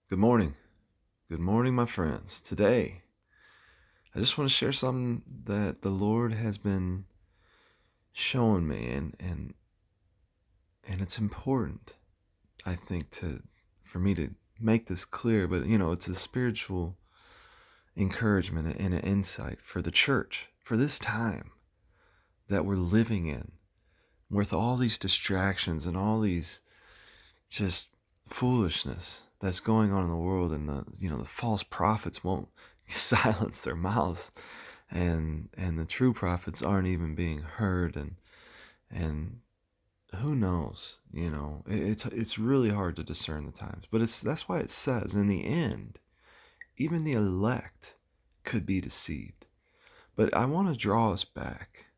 Good morning. Good morning, my friends. Today, I just want to share something that the Lord has been showing me and it's important, I think, for me to make this clear, but it's a spiritual encouragement and an insight for the church, for this time that we're living in, with all these distractions and all these just foolishness that's going on in the world, and the false prophets won't silence their mouths, and the true prophets aren't even being heard, and who knows, it's really hard to discern the times, but that's why it says in the end even the elect could be deceived. But I want to draw us back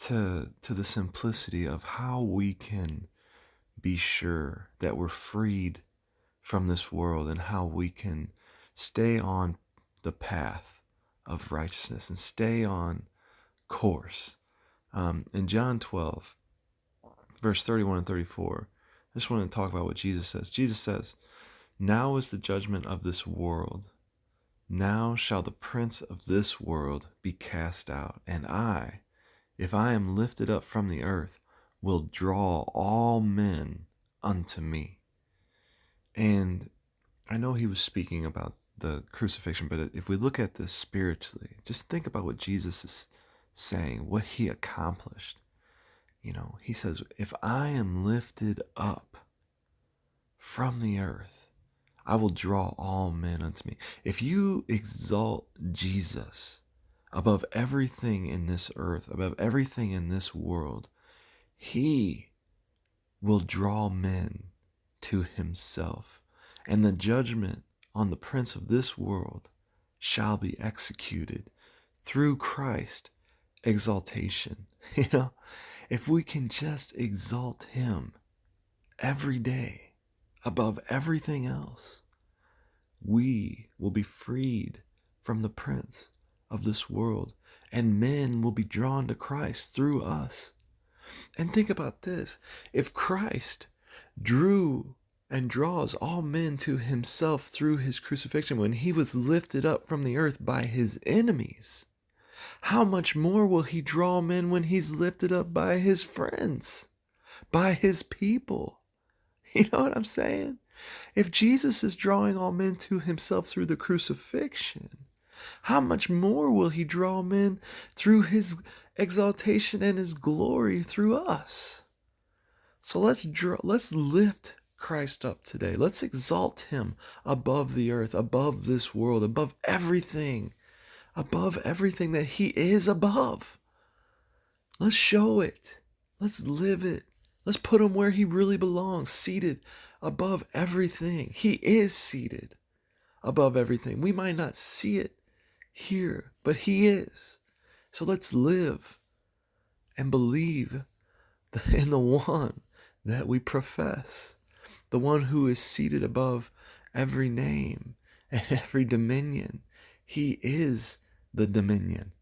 to the simplicity of how we can be sure that we're freed from this world, and how we can stay on the path of righteousness and stay on course. In John 12, verse 31 and 34, I just want to talk about what Jesus says. Jesus says, "Now is the judgment of this world. Now shall the prince of this world be cast out. And I, if I am lifted up from the earth, will draw all men unto me." And I know he was speaking about the crucifixion, but if we look at this spiritually, just think about what Jesus is saying, what he accomplished. He says, if I am lifted up from the earth, I will draw all men unto me. If you exalt Jesus above everything in this earth, above everything in this world, he will draw men to himself. And the judgment on the prince of this world shall be executed through Christ exaltation. If we can just exalt him every day above everything else, we will be freed from the prince of this world, and men will be drawn to Christ through us. And think about this. If Christ drew and draws all men to himself through his crucifixion when he was lifted up from the earth by his enemies, how much more will he draw men when he's lifted up by his friends, by his people? You know what I'm saying? If Jesus is drawing all men to himself through the crucifixion, how much more will he draw men through his exaltation and his glory through us? So let's lift Christ up today. Let's exalt him above the earth, above this world, above everything that he is above. Let's show it. Let's live it. Let's put him where he really belongs, seated above everything. He is seated above everything. We might not see it here, but he is. So let's live and believe in the one that we profess, the one who is seated above every name and every dominion. He is the dominion.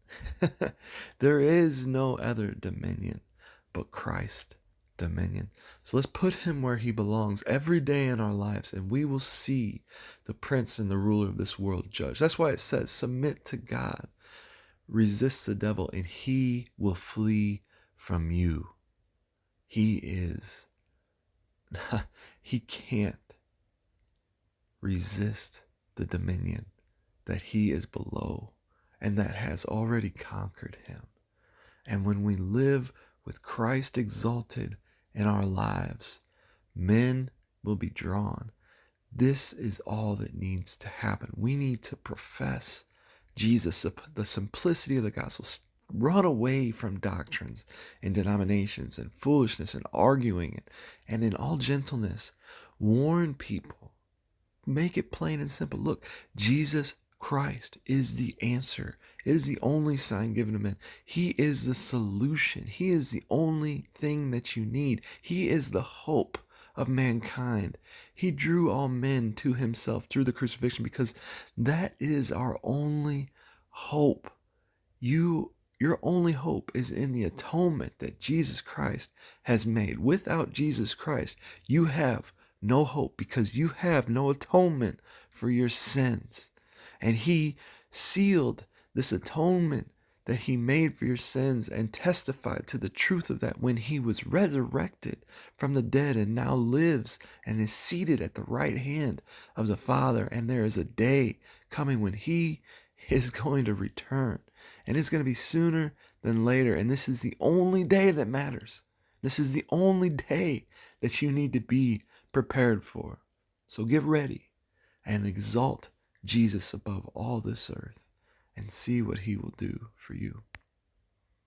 There is no other dominion but Christ dominion. So let's put him where he belongs every day in our lives, and we will see the prince and the ruler of this world judged. That's why it says, submit to God, resist the devil, and he will flee from you. He can't resist the dominion that he is below and that has already conquered him. And when we live with Christ exalted in our lives, men will be drawn. This is all that needs to happen. We need to profess Jesus, the simplicity of the gospel. Run away from doctrines and denominations and foolishness and arguing, and in all gentleness, warn people. Make it plain and simple. Look, Jesus Christ is the answer. It is the only sign given to men. He is the solution. He is the only thing that you need. He is the hope of mankind. He drew all men to himself through the crucifixion because that is our only hope. Your only hope is in the atonement that Jesus Christ has made. Without Jesus Christ, you have no hope, because you have no atonement for your sins. And he sealed this atonement that he made for your sins and testified to the truth of that when he was resurrected from the dead and now lives and is seated at the right hand of the Father. And there is a day coming when he is going to return, and it's going to be sooner than later. And this is the only day that matters. This is the only day that you need to be prepared for. So get ready and exalt Jesus above all this earth and see what he will do for you.